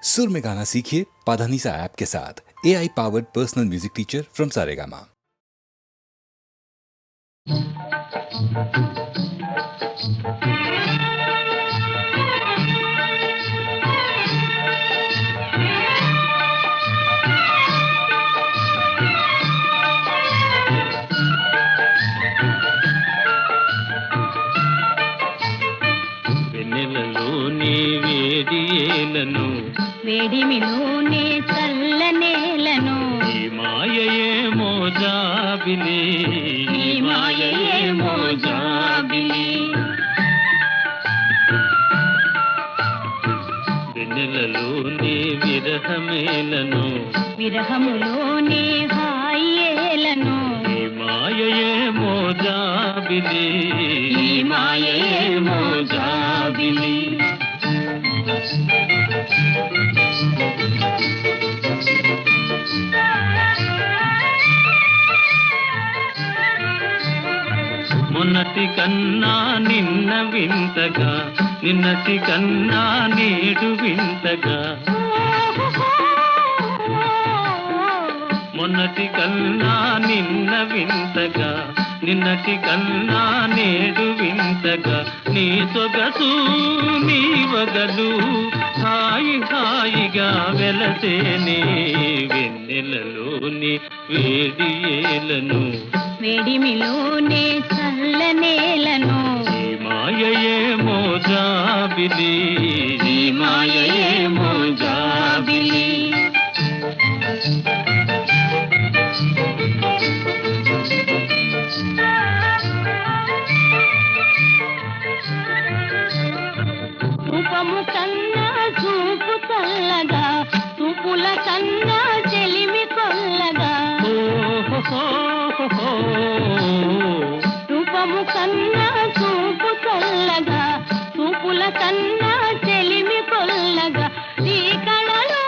सुर में गाना सीखिए पाधानीसा ऐप के साथ। AI powered personal music teacher from Saregama. వెన్నెలలోని వేడియేలను వేడిమిలోనే చల్లనేలను ఈ మాయయేమో జాబిలి ఈ మాయయేమో జాబిలి వెన్నెలలోని విరహమేలను విరహములోనే హాయేలను ఈ మాయయేమో జాబిలి ఈ మాయయేమో జాబిలి మొన్నటి కన్నా నిన్న వింతగా నిన్నటి కన్నా నేడు వింతగా మొన్నటి కన్నా నిన్న వింతగా నిన్నటి కన్నా నేడు వింతగా నీ సొగసు నీ వగలు హాయి హాయిగా వెలసేనే వెన్నెలలోని వేడియేలను వేడిమిలోనే చల్లనేలను ఈ మాయయేమో జాబిలి ఈ మాయయేమో జాబిలి రూపము కన్నా చూపు చల్లగా చూపుల కన్నా చెలిమి కొల్లగా రూపము కన్నా చూపు చల్లగా చూపుల కన్నా చెలిమి కొల్లగా నీ కళలో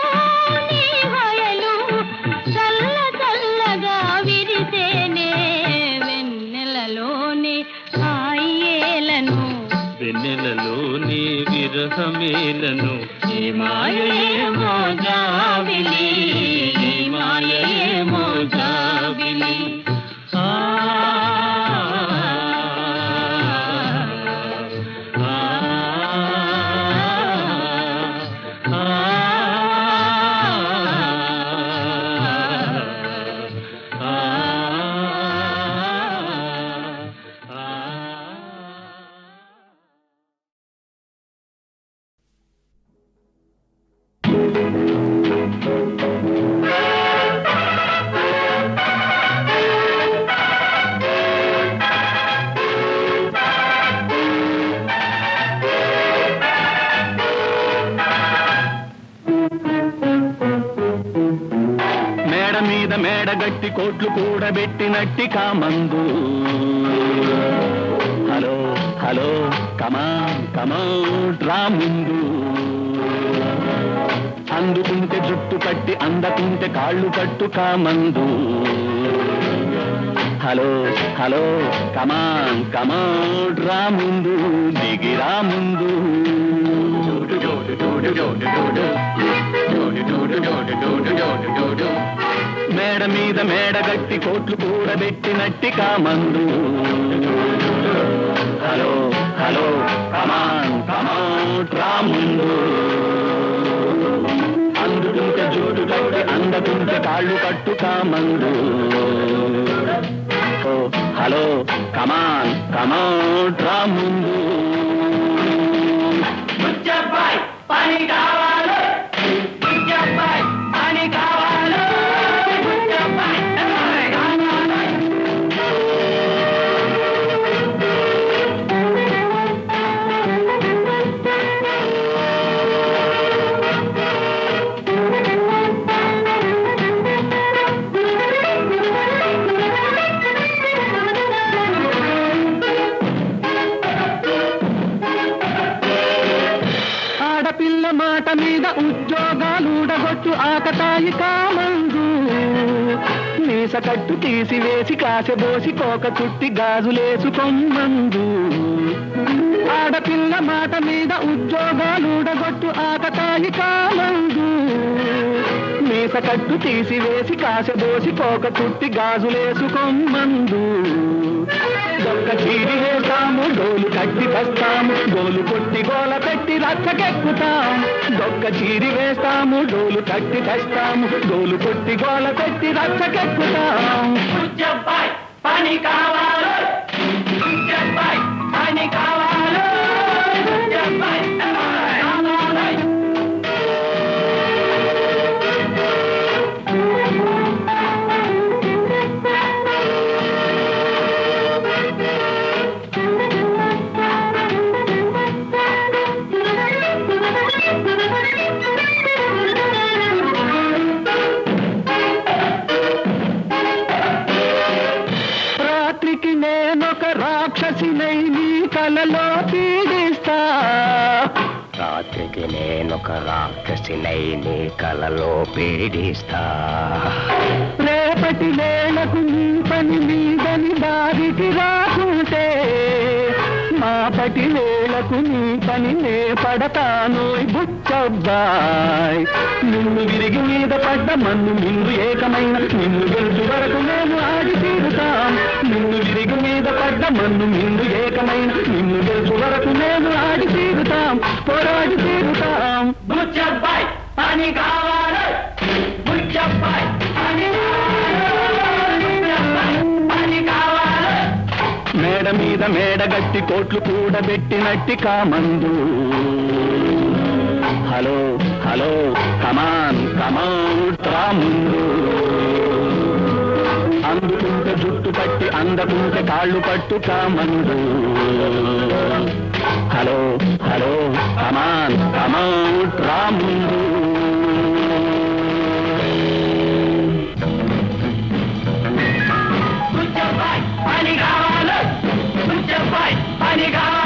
నీ హయలు చల్ల చల్లగా విరిసేనే వెన్నెలలోనే హాయేలను వెన్నెలలోని విరహమేలను ఈ మాయయేమో జాబిలి ఈ మాయయేమో జాబిలి ఆ ఆ ఆ మేడ మీద మేడగట్టి కోట్లు కూడబెట్టినట్టి కామందు హలో హలో కమా డ్రా ముందు అందుకుంటే జుట్టు కట్టి అందకుంటే కాళ్ళు కట్టు కామందు హలో హలో కమా డ్రా ముందు దిగిరా ముందు మేడ మీద మేడగట్టి కోట్లు కూడబెట్టినట్టి కామందు హలో హలో కమాన్ ముందు అందుకుంటే జోడు కట్టి అందకుంటే కాళ్ళు కట్టు కామందు హలో కమాన్ ముందు పని కావాలి పని కావాలి ఆడపిల్ల మాట మీద ఉద్యోగాలుడగొచ్చు ఆకతాయి కామందు మీస కట్టు తీసివేసి కాసెబోసి కోక చుట్టి గాజులేసుకొమ్మందు ఆడపిల్ల మాట మీద ఉద్యోగాలుడగొట్టు ఆకతాయి కామందు మీస కట్టు తీసివేసి కాసెదోసి కోక చుట్టి గాజులేసుకోమందు దొక్క చీరి వేస్తాము డోలు కట్టి వస్తాము డోలు కొట్టి గోల పెట్టి రచ్చకెక్కుతాం దొక్క చీరి వేస్తాము డోలు కట్టి తెస్తాము డోలు కొట్టి గోల పెట్టి రచ్చకెక్కుతాం పని కావాలి పని కావాలి రాక్షసినై నీ కలలో పీడిస్తా రాత్రికి నేనొక రాక్షసినై నీ కలలో పీడిస్తా రేపటి వేళకు నీ పని మీదని దారికి రాకుంటే మాపటి వేళకు నీ పని నే పడతాను బుచ్చబ్బాయ్ నిన్ను విరిగి మీద పడ్డ మన్ను నిన్ను ఏకమైన నిన్ను గెలుచు వరకు నేను ఆడి తీరుతాం నిన్ను విరిగి మీద పడ్డ మన్ను నిన్ను ఏకమైన నిన్ను గెలుచు వరకు నేను ఆడి తీరుతాం పోరాడి తీరుతాం బుచ్చబ్బాయ్ పని కావాలి బుచ్చబ్బాయ్ పని కావాలి మేడ మీద మేడగట్టి కోట్లు కూడబెట్టినట్టి కామందు హలో హలో కమాన్ కమాన్ రాముందు అందుకుంటే జుట్టు పట్టి అందకుంటే కాళ్ళు పట్టు కామందు హలో హలో కమాన్ కమాన్ రాముందు పని కావాలి పని కావాలి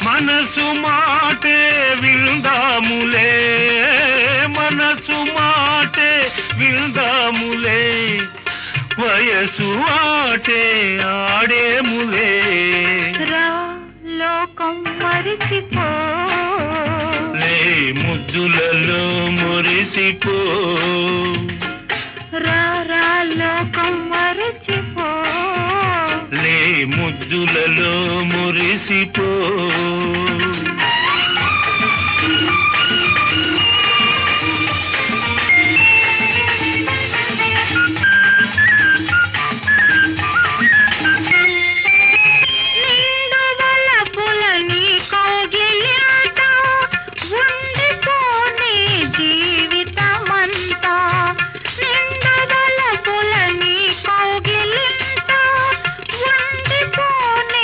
మనసు మాటే విందాములే మనసు మాటే విందాములే వయసు ఆటే ఆడేములే లోకం మరిచిపో లే ముద్దులలో మురిసిపో రా లోకం మరిచిపో లే ముద్దులలో మురిసిపో ఉండిపోనే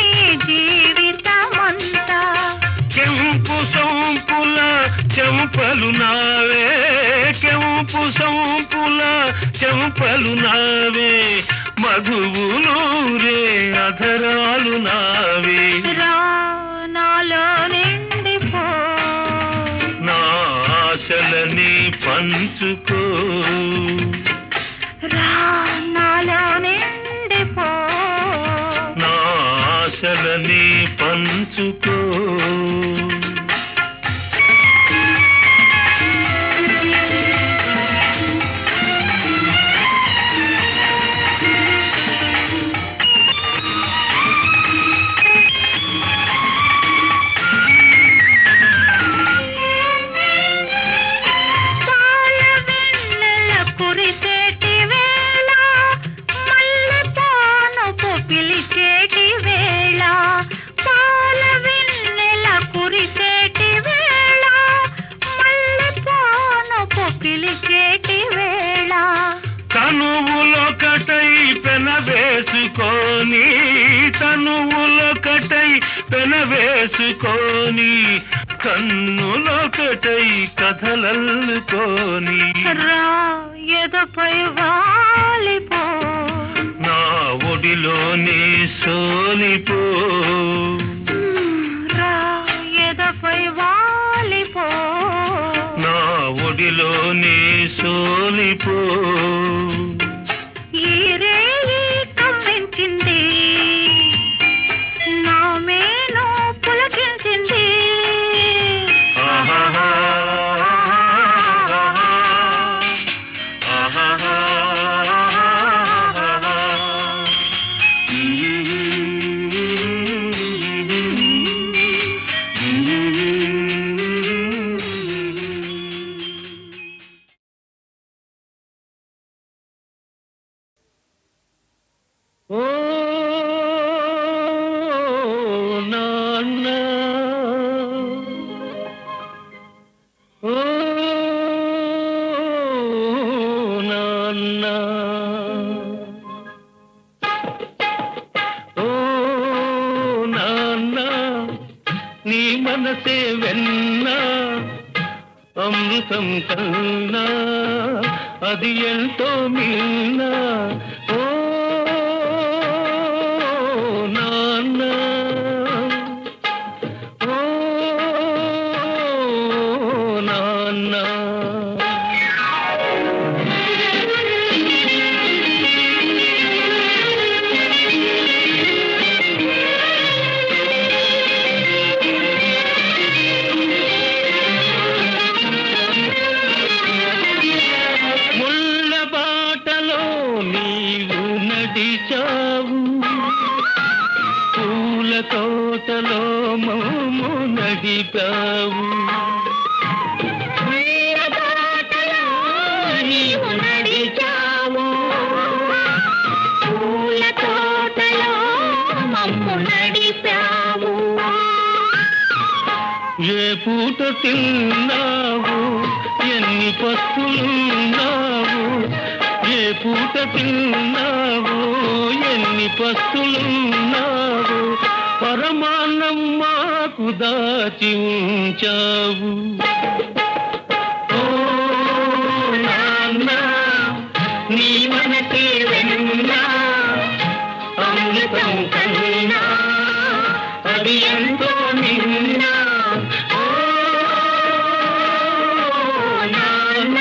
చెంపలు నావే మధువులూరే అధరాలు నావే రా నాలో నిండిపో నా ఆశలని పంచుకో రా నాలో నిండిపో నా ఆశలని పంచుకో తనువులొకటై పెనవేసుకొని కన్నులొకటై కథలల్లుకొని రా ఎదపై వాలిపో నా ఒడిలోనే సోలిపో రా ఎదపై వాలిపో ఒడిలోనే సోలిపో ఈ రేయి కమ్మించింది నా మేను పులకించింది ఓ నాన్న ఓ నాన్న ఓ నాన్న నీ మనసే వెన్నా అమృతం కన్నా అది ఎంతో మిన్నా ఓ పూల తోటలో మౌము నడిపావు నీవు నడిచావు పూల తోటలో మమ్ము నడిపావు ఏ పూట తిన్నావు ఎన్ని పస్తులున్నావు ఏ పూట తిన్నావు ఎన్ని పస్తులున్నావు పరమాన్నం మాకు దాచి ఉంచావు ఓ నాన్న నీ మనకే వెన్నా అమృతం కన్నా అది ఎంతో నిన్నా ఓ నాన్న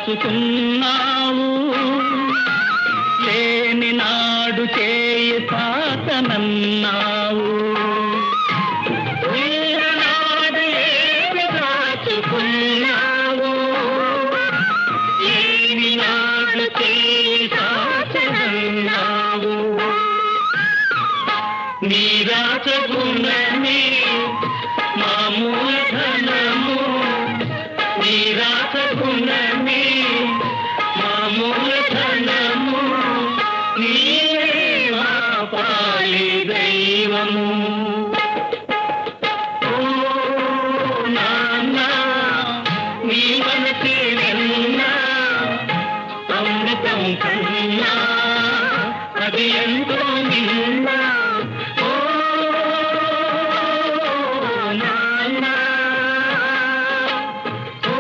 దాచుకున్నావు లేని నాడు చేయి తాతనన్నావు నాడు ఏమి దాచుకున్నావు ఏమి నాడు చేయి దాచనన్నావు నీ రాచగుణమే మా మూలధనము నీ రాచగుణమే మా మూలధనము నీవే మా పాలి దైవము ఓ నాన్న నీ మనసే వెన్నా అమృతం కన్నా అది ఎంతో నిన్నా ఓ నాన్న ఓ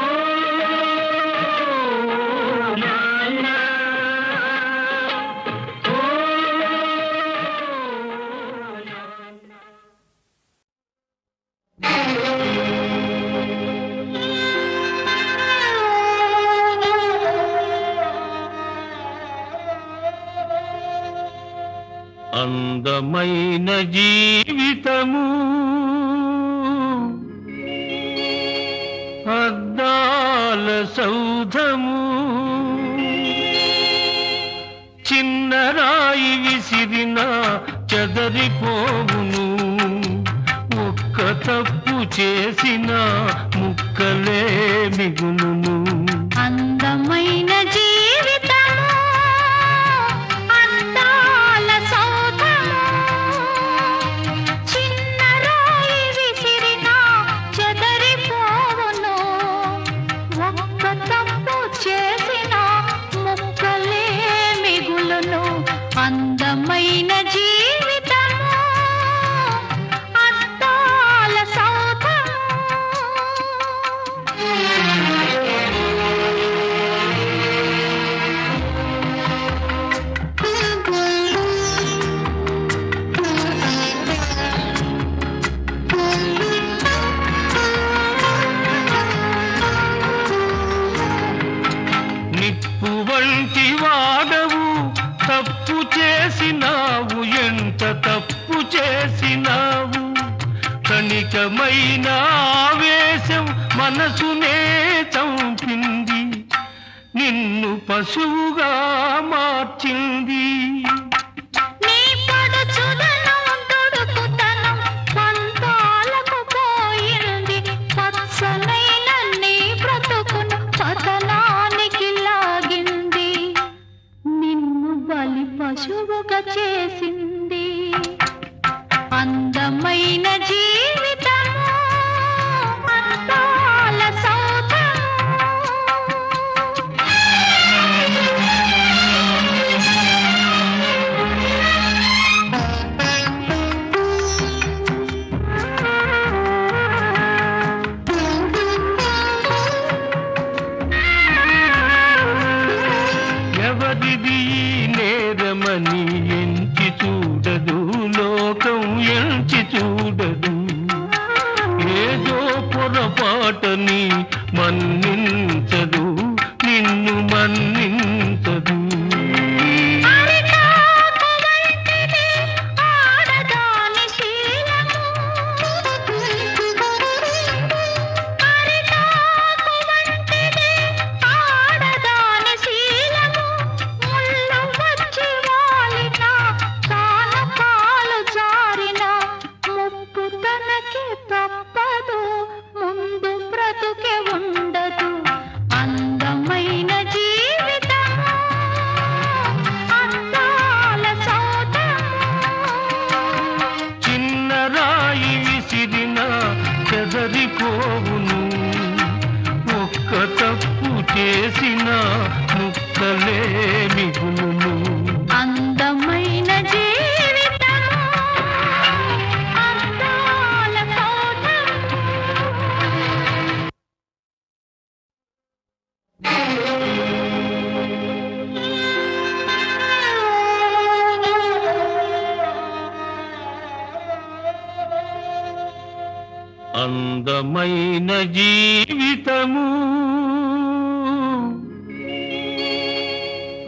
నాన్న ఓ అందమైన జీవితము అద్దాల సౌధము చిన్న రాయి విసిరిన చెదరిపోవును ఒక్క తప్పు చేసిన ముక్కలే మిగులును అందమైన జీవితము అందాల సౌధము చిన్న రాయి విసిరినా చెదరిపోవును ఒక్క తప్పు చేసిన ముక్కలే మిగులును అందమైన జీవితము అద్దాల సౌధము నిప్పు వంటి వాడవు తప్పు చేసినావు ఎంత తప్పు చేసినావు కణికమైన ఆవేశం మనసునే చంపింది నిన్ను పశువుగా మార్చింది నీ పడుచుదనం దుడుకుతనం పంతాలకు పోయింది పచ్చనైన నీ బ్రతుకును పతనానికి లాగింది నిన్ను బలి పశువుగా చేసింది అందమైన జీవితము అందాల సౌధము ఎవరిది ఈ నేరమని ఎంచి చూడదు లోకం ఎంచి చూడదు ఏదో పొరపాటని మన్నించదు నిన్ను మన్నించదు అరిటాకు వంటిది ఆడదాని శీలము అరిటాకు వంటిది ఆడదాని శీలము ముళ్ళు వచ్చి వాలిన కానకాలు జారిన ముప్పు తనకి తప్పదు ముందు బ్రతుకే ఉండదు అందమైన జీవితము అందాల సౌధము చిన్న రాయి విసిరిన చెదరిపోవును ఒక్క తప్పు చేసిన ముక్కలే మిగులును అందమైన జీవితము అందాల సౌధము అందమైన జీవితము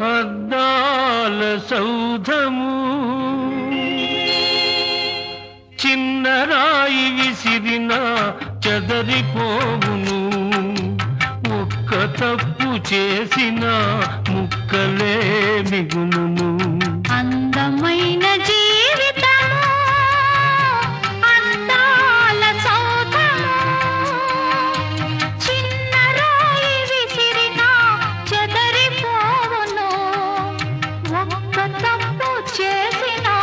అద్దాల సౌధము చిన్న రాయి విసిరిన చెదరిపోవును ఒక్క తప్పు చేసిన ముక్కలే మిగులును అందమైన జీవితము అద్దాల సౌధము చిన్న రాయి విసిరినా చెదరిపోవును ఒక్క తప్పు చేసినా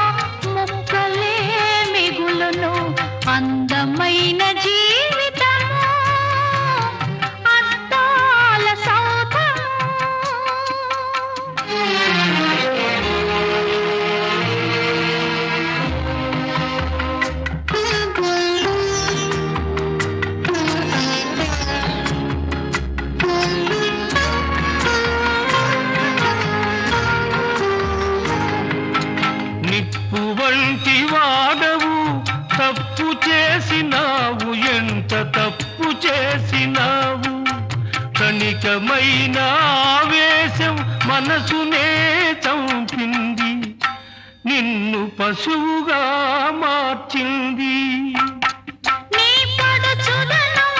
ముక్కలే మిగులును అందమైన జీవితము అద్దాల సౌధము నిప్పు వంటి వాడవు తప్పు చేసినావు ఎంత తప్పు చేసినావు కణికమైన ఆవేశం మనసునే చంపింది నిన్ను పశువుగా మార్చింది నీ పడుచుదనం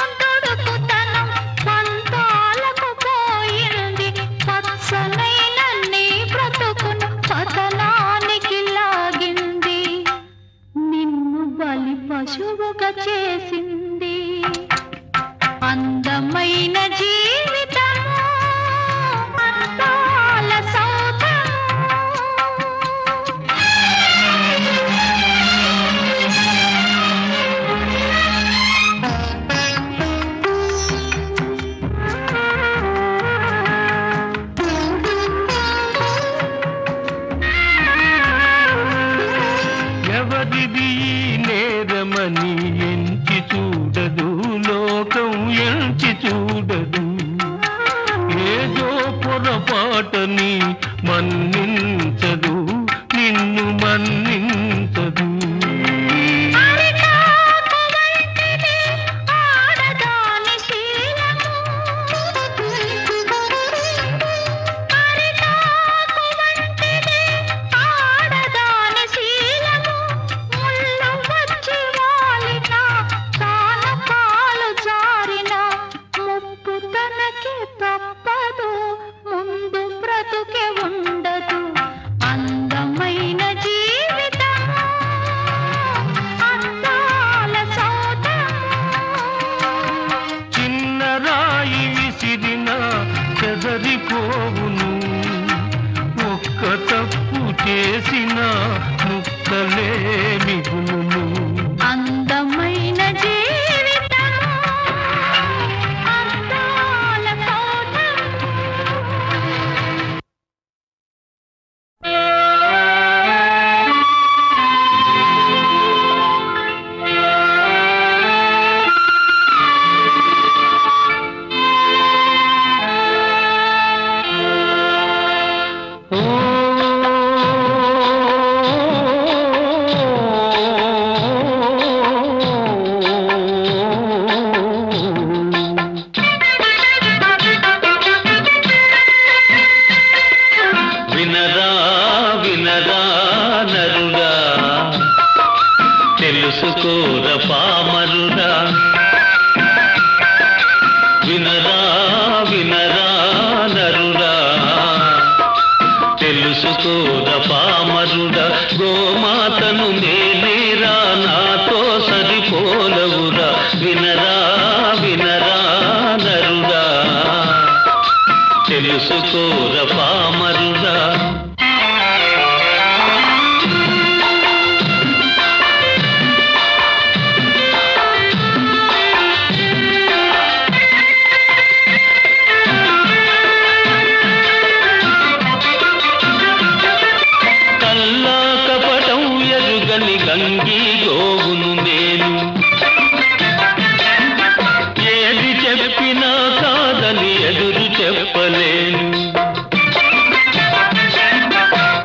దుడుకుతనం పంతాలకు పోయింది పచ్చనైన నీ బ్రతుకును పతనానికి లాగింది నిన్ను బలి పశువుగా చేసింది అందమైన జీవితము అద్దాల సౌధము ఎవరిది ఈ నేరమని ఎంచి చూడదు లోకం ఎంచి చూడదు ఏదో పొరపాటని మన్నించదు నిన్ను మన్నించదు అరిటాకు వంటిది ఆడదాని శీలము అరిటాకు వంటిది ఆడదాని శీలము ముళ్ళు వచ్చి వాలిన కానకాలు జారిన ముప్పు తనకి తప్పదు ముందు బ్రతుకే ఉండదు అందమైన జీవితము అద్దాల సౌధము చిన్న రాయి విసిరిన చెదరిపోవును ఒక్క తప్పు చేసిన ముక్కలే మిగులును అందమైన జీవితము అద్దాల సౌధము వినరా వినరా నరుడా తెలుసుకోర పామరుడా వినరా వినరా నరుడా తెలుసుకోర పామరుడా గోమాతను నేనేరా నాతో సరిపోలవురా వినరా వినరా నరుడా తెలుసుకోర పామరుడా కల్లా కపటం ఎరుగని గంగి గోవును నేను ఏది చెప్పినా కాదని ఎదురు చెప్పలేను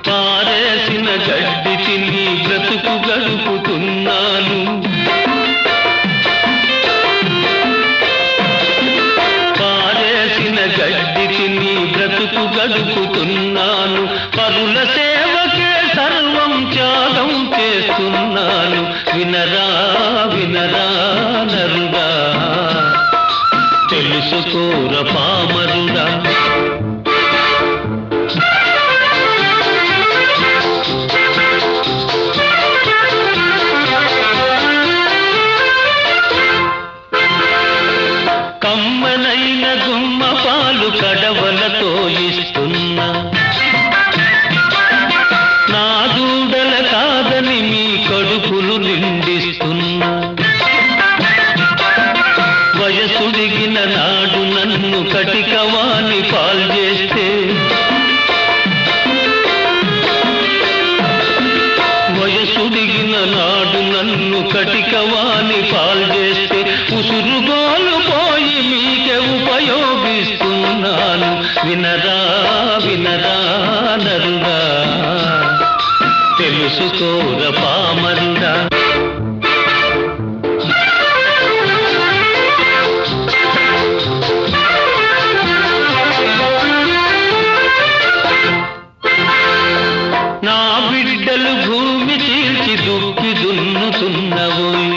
పారేసిన గడ్డి తిని బ్రతుకు గడుపుతున్నాను పారేసిన గడ్డి తిని బ్రతుకు గడుపుతున్నాను తెలుసుకోర పామరుడా. కమ్మనైన గుమ్మ పాలు కడవలతో ఇస్తున్నా, నా దూడల కాదని మీ కడుపులు నిండిస్తున్నా. వయసుడిగిన నాడు నన్ను కటికవాణి పాల్చేస్తే, వయసుడిగిన నాడు నన్ను కటికవాణి పాల్చేస్తే, ఉసురుగోలు పోయి మీకే ఉపయోగిస్తున్నాను. వినరా వినరా నరుడా, తెలుసుకోర పామరుడా. నా బిడ్డలు భూమి చీల్చి దుక్కి దున్నుతున్నవోయ్,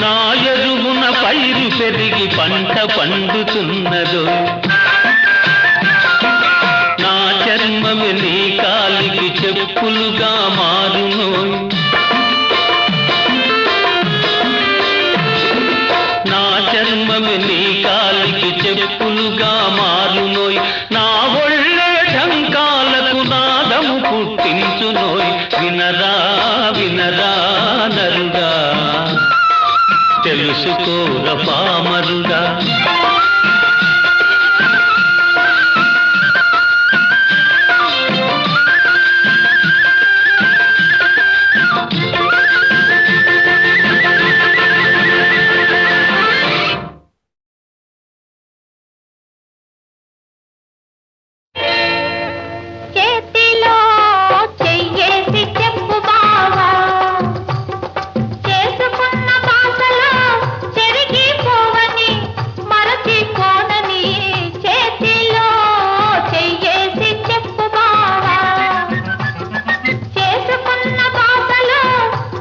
నా ఎరువున పైరు పెరిగి పంట పండుతున్నదో. నా చర్మమే నీ కాలికి చెప్పులుగా మారునోయ్, నా చర్మమే నీ కాలికి చెప్పులుగా మారునోయ్. నా ఒళ్ళే ఢంకాలకు నాదము పుట్టించునోయ్. వినరా వినరా నరుడా, తెలుసుకోర పామరుడా. చేతిలో చెయ్యేసి చెప్పు బావా, చేసుకున్న బాసలో చెరిగిపోవని మరచిపోనని. చేతిలో చెయ్యేసి చెప్పు బావా, చేసుకున్న బాసలో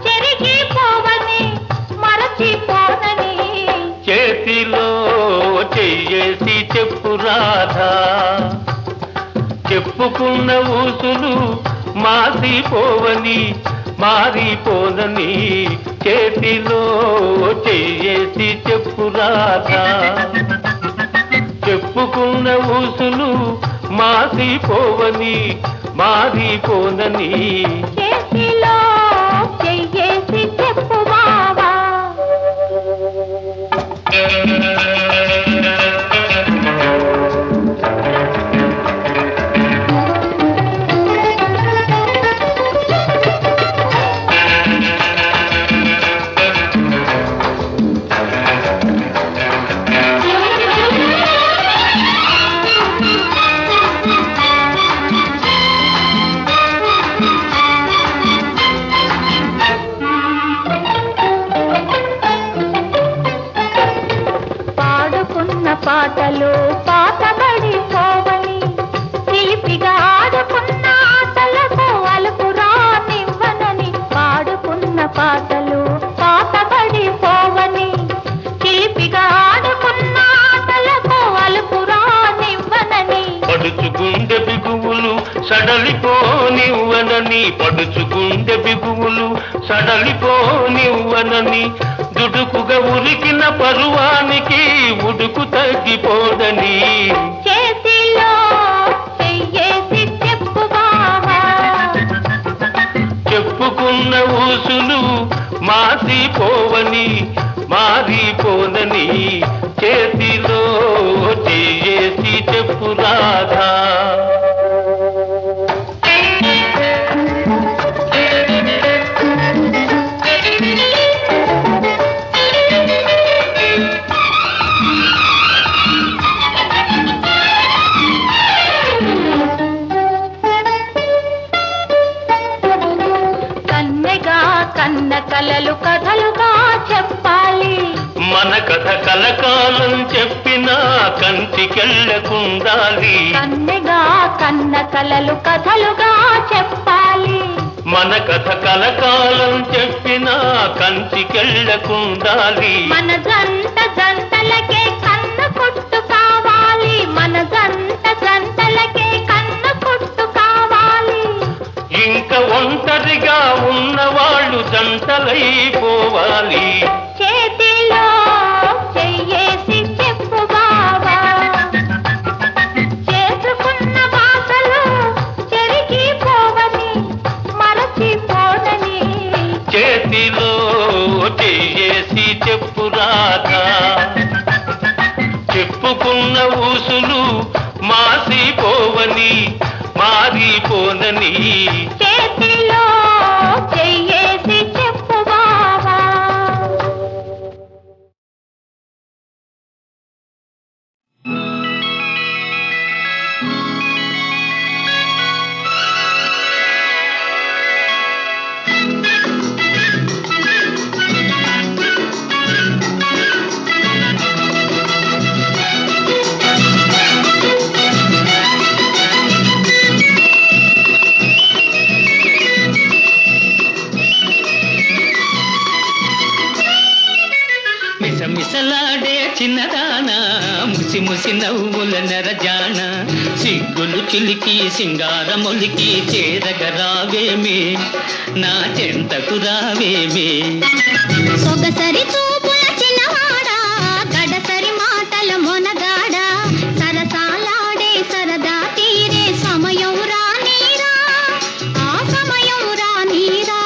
చెరిగిపోవని మరచిపోనని. చేతిలో చెయ్యేసి చెప్పు రాధా, చెప్పుకున్న ఊసులు మాసిపోవని మారిపోనని. చేతిలో చెయ్యేసి చెప్పు రాధా, చెప్పుకున్న ఊసులు మాసిపోవని మారిపోనని. చేతిలో చెయ్యేసి చెప్పు బావా. పాడుకున్న పాటలు పాతబడిపోవని, చిలిపిగా ఆడుకున్న ఆటలకు అలుపు రానివ్వనని. పాడుకున్న పాటలు పాతబడిపోవని, చిలిపిగా ఆడుకున్న ఆటలకు అలుపు రానివ్వనని. పడుచుగుండె బిగువులు సడలిపోనివ్వనని, పడుచుగుండె బిగువులు సడలిపోనివ్వనని. దుడుకుగా ఉరికిన పరువానికి ఉడుకు తగ్గిపోదని. చేతిలో చెయ్యేసి చెప్పు బావా, చెప్పుకున్న ఊసులు మాసిపోవని మారిపోనని. చేతిలో చెయ్యేసి చెప్పు రాధా. కన్న కలలు కథలుగా చెప్పాలి, మన కథ కలకాలం చెప్పినా కంటికెళ్ళకుండాలి. కన్నెగా కన్న కలలు కథలుగా చెప్పాలి, మన కథ కలకాలం చెప్పిన కంచికెళ్ళకుండాలి. మన జంట జంటలకే కన్ను కొట్టు కావాలి, మన జంట జంటలకే కన్ను కొట్టు కావాలి. ఇంక ఒంటరిగా ఉన్నవాళ్ళు జంటలైపోవాలి. చేతిలో చెయ్యేసి చెప్పు బావా, చేసుకున్న భాషలు చెరిగిపోవని మరచిపోనని. చేతిలో చెయ్యేసి చెప్పు రాధా, చెప్పుకున్న ఊసులు మాసిపోవని మారిపోనని. చేతిలో చెయ్యేసి చెప్పు బావా. మిసమిసలాడే చిన్నదానా, ముసి ముసి నవ్వుల నెరజాన, సిగ్గులు చిలికి సింగారములికి చేరగరావేమే, నా చెంతకు రావేమే. సొగసరి చూపుల చిన్నవాడా, గడసరి మాటల మొనగాడా, సరసాలాడే సరదా తీరే సమయం రానీరా, ఆ సమయం రానీరా.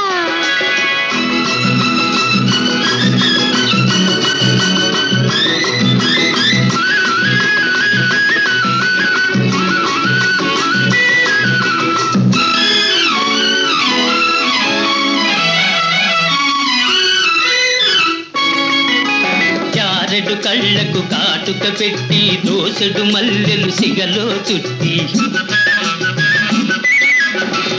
చారెడు కళ్ళకు కాటుక పెట్టి దోసెడు మల్లెలు సిగలో చుట్టి,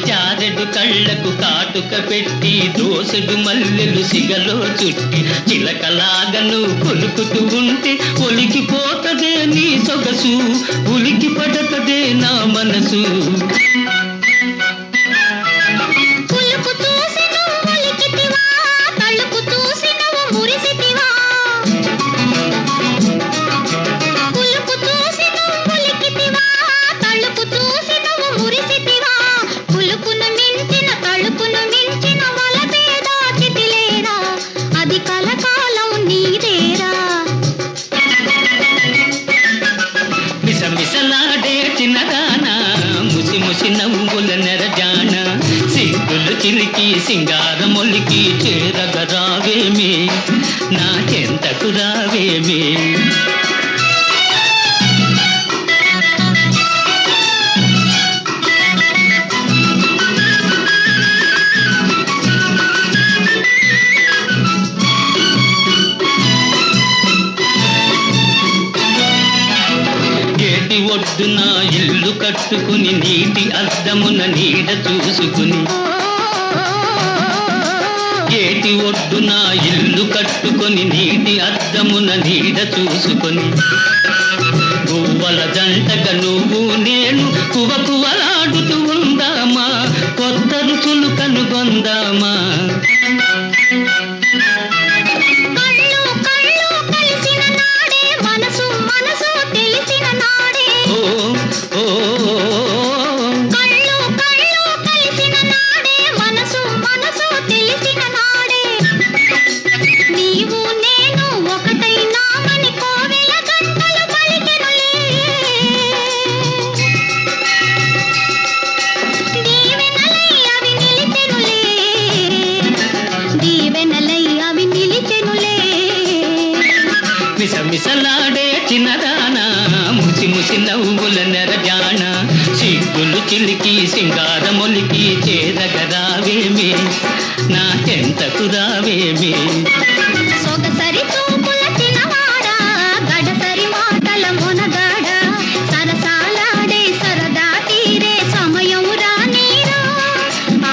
చారెడు కళ్ళకు కాటుక పెట్టి దోసెడు మల్లెలు సిగలో చుట్టి, చిలకలాగను కొలుకుతూ ఉంటే ఒలికిపోతదే నీ సొగసు, ఉలికి పడతదే నా మనసు. కులుకు చూసి నువ్వు ఉలికితివా, తలుపు చూసి నువ్వు మురిసితివా. కులుకు చూసి నువ్వు ఉలికితివా, తలుపు చూసి నువ్వు మురిసితివా. కులుకును మించిన తలుపును మించిన వలపే దాచితిలేరా, అది కలకాలం నీదేరా. మిసమిసలాడే చిన్నదానా, ముసి ముసి నవ్వుల నెరజాన, సిగ్గులు చిలికి సింగారములికి చేరగరావేమే, నా చెంతకు రావేమే. గేటి ఒడ్డున ఇల్లు కట్టుకుని నీటి అద్దమున నీడ చూసుకుని, గేటి ఒడ్డున ఇల్లు కట్టుకొని నీటి అద్దమున నీడ చూసుకొని, గువ్వల జంటగా నువ్వు నేను కువకువలాడుతూ ఉందామా, కొత్త రుచులు కనుగొందామా. కళ్ళు కళ్ళు కలిసిన నాడే, మనసు మనసు తెలిసిన నాడే. ఓ ఓ కళ్ళు కళ్ళు కలిసిన నాడే, మనసు మనసు తెలిసిన నాడే. నీవు నేను ఒకటైనామని కోవెల గంటలు పలికెనులే. దీవెనలై అవి నిలిచెనులే, దీవెనలై అవి నిలిచెనులే. మిసమిసలాడే చిన్నదానా, ముసి ముసి నవ్వుల నెరజాన, సిగ్గులు చిలికి సింగారములికి చేరగరావేమే, నా చెంతకు రావేమే. సొగసరి చూపుల చిన్నవాడా, గడసరి మాటల మొనగాడా, సరసాలాడే సరదా తీరే సమయం రానీరా,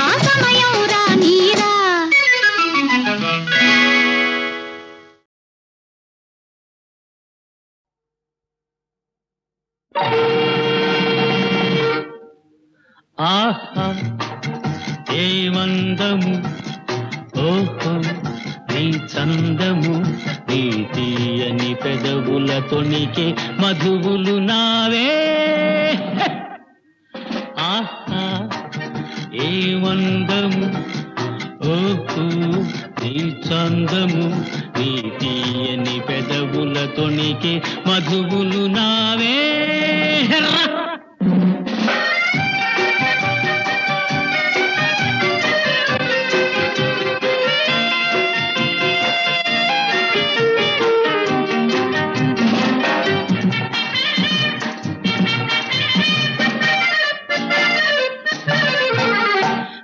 ఆ సమయం రానీరా. ఆహా ఏమ అందము ఓహో నీ చందము నీ తీయని పెదవుల తొణికే మధువులు నావే ఆహా ఏ వందము ఓహో నీ చందము నీ తీయని పెదవుల తొణికే మధువులు నావే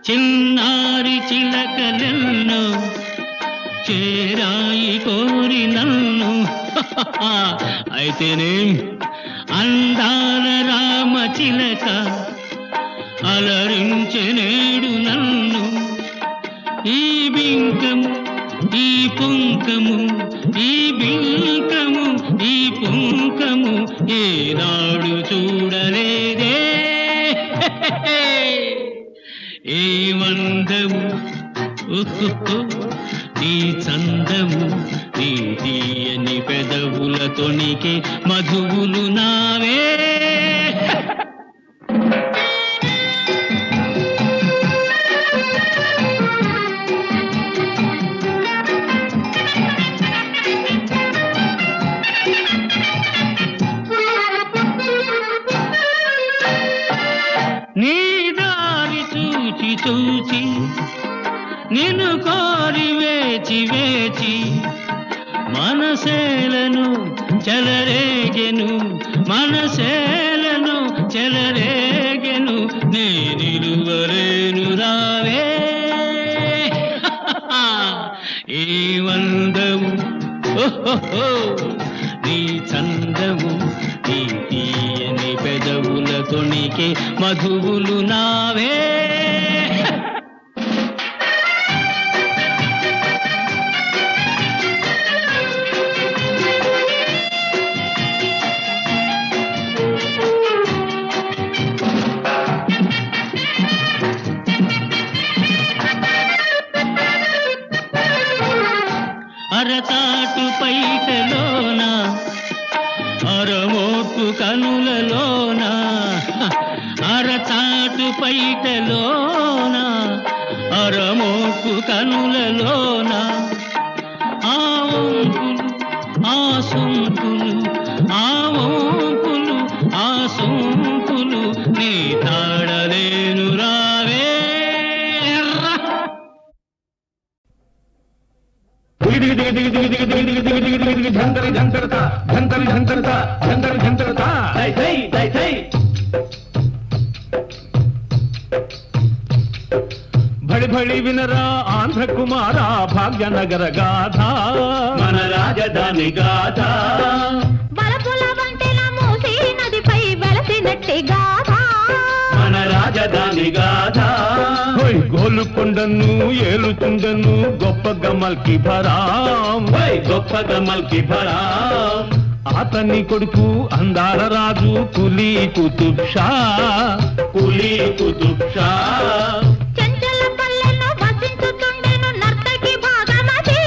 చిన్నారి చిలకలెన్నో చేరాయి కోరి నన్ను అయితేనే అందాల రామ చిలక అలరించె నేడు నన్ను ఈ బింకము ఈ పుంకము ఈ బింకము ఈ పుంకము ఏనాడు చూడలేదే ఏ వందము నీ చందము నీ తీయని పెదవుల తొణికే మధువులు నావే నీ దారి చూచి చూచి నిన్ను కోరి వేచి వేచి మనసేలను చెలరేగెను మనసేలను చెలరేగెను నే నిలువలేను రావే ఏ వందము నీ చందము నీ తీయని పెదవుల తొణికే మధువులు నావే అరతాటు పైటలోన అరమోపు కనులలోన అరతాటు పైటలోన అరమోపు కనులలోన ఆ వంపులు ఆ సొంపులు ఆ వంపులు ఆ సొంపులు నీ తాడలేను రావే झंतरी झंतरता झंतरी झंतरता झंतरी झंतरता दై దై దై దై భడి భడి వినరా ఆంధ్ర కుమార భాగ్యనగర గాథ మన రాజధాని గాథ బలపుల వంటెల మూసి నదిపై వెలసినట్టి గాథ మన రాజధాని గాథ గోలుకొండను ఏలుతుండను గొప్ప గమల్కి భరాం గొప్ప గమల్కి భరాం అతని కొడుకు అందాల రాజు కులీ కుతుబ్ షా కులీ కుతుబ్ షా చెంచల పల్లెను వసించుతుండెను నర్తకి భాగమతి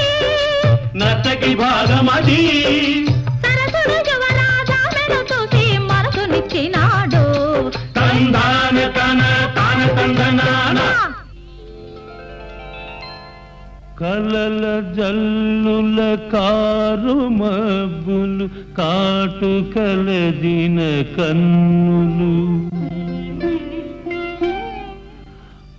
నర్తకి భాగమతి సరసుడు యువరాజామెను చూసి మనసునిచ్చినాడు తందాన తన తాన తందనాన కలల జల్లుల కారు మబ్బులు కాటుకలదిన కన్నులు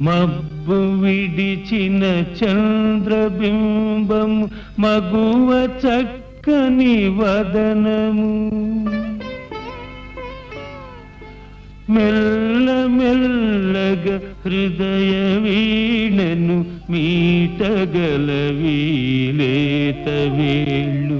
మబ్బు విడిచిన చంద్రబింబము మగువ చక్కని వదనము మెల్ల మెల్లగా హృదయ వీణను మీటగల వీలేత వేళ్ళు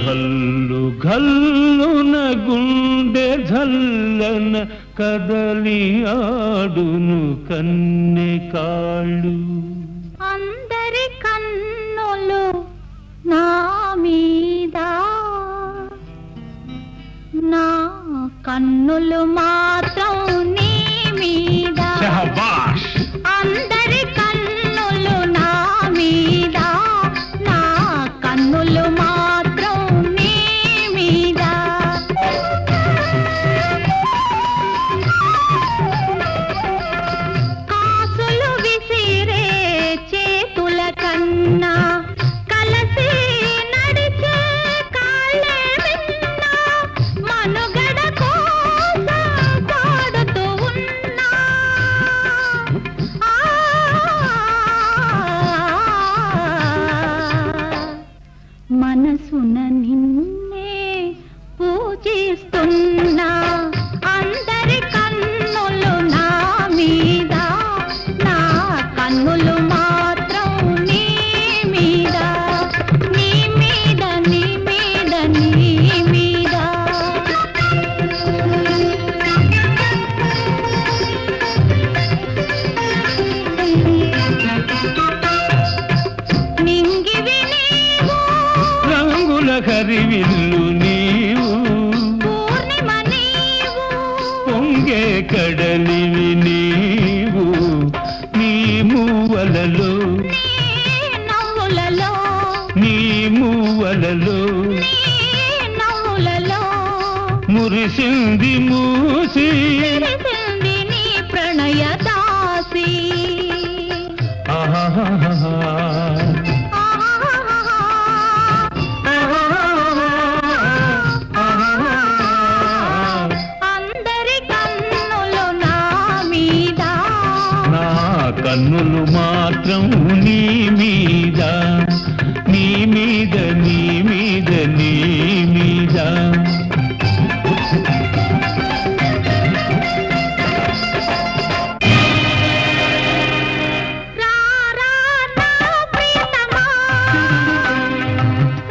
గల్లు గల్లున గుండె జల్లన కదలి ఆడును కన్నె కాళ్ళు అందరి కన్నులు నా మీద నా కన్నులు మాత్రం నీ మీద మనసున నిన్నే పూజిస్తున్నా అందరి కన్నులు నా మీద నా కన్నులు మాత్రం నీ మీద నీ మీద నీ మీద నీ మీద నింగివి నీవు రంగుల హరివిల్లు నీవు పూర్ణిమ నీవు పొంగే కడలివి నీవు నీ మూవలలో నీ నవ్వులలో నీ మూవలలో నీ నవ్వులలో మురిసింది మూసి తెలిసింది నీ ప్రణయ దాసి ఆహాహాహా. అందరి కన్నులు నా మీద నా కన్నులు మాత్రం నీ మీద నీ మీద నీ మీద నీ మీద రా రా నా ప్రియతమా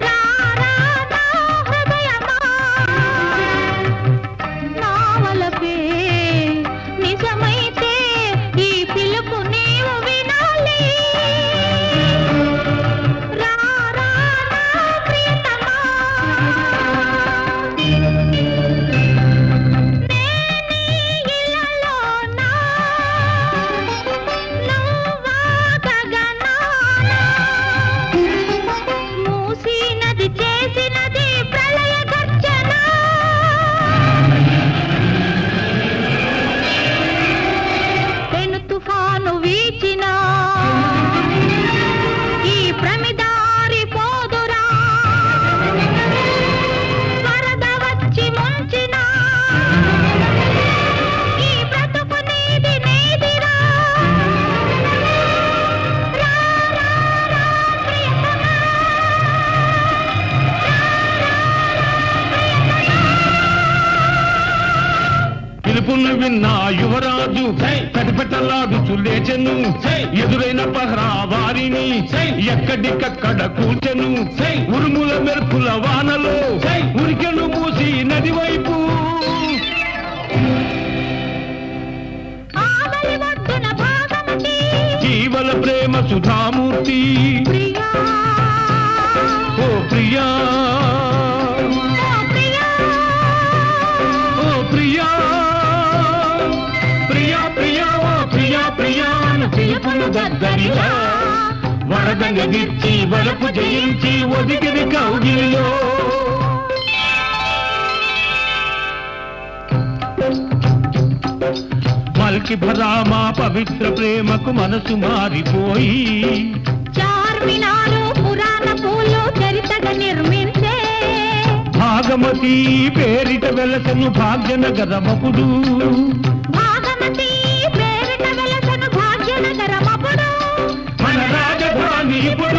రా రా నా హృదయమా నా వలపే నిజమైతే ఈ పిలుపు నీవు వినాలి రా రా నా ప్రియతమా ఇళ్ళలోనా నువ్వా గగనాన మూసినది చేసినది ప్రళయ గర్జన పెను తుఫాను వీచినా ఈ ప్రమిదారి పోదురా వరద వచ్చి ముంచినా ఈ బ్రతుకు నీది నీదిరా రా రా రా ప్రియతమా పిలుపును విన్నా యువరాజు కటిపెట్టలాడుచు లేచెను ఎదురైన పహరా వారిని ఎక్కడికక్కడ కూర్చెను ఉరుముల మెరుపుల వానలో ఉరికెను మూసి నది వైపు ఆవలి ఒడ్డున భాగమతి జీవల ప్రేమ సుధామూర్తి ప్రియా ఓ ప్రియా ఓ ప్రియా ఓ ప్రియా ప్రియా ప్రియా ఓ ప్రియా ప్రియా పిలుపును దగ్గరిగా వరదని దిచ్చి వలపు జయించి ఒదిగిరి కౌగిలిలో మల్కి భరామా పవిత్ర ప్రేమకు మనసు మారిపోయి చార్మినారు పురాణ పూలు చరితగా నిర్మించే భాగమతి పేరిట వెలసను భాగ్యనగరమపుడు భాగమతి పేరిట వెలసను భాగ్యనగరమప్పుడు మన రాజధాని ఇప్పుడు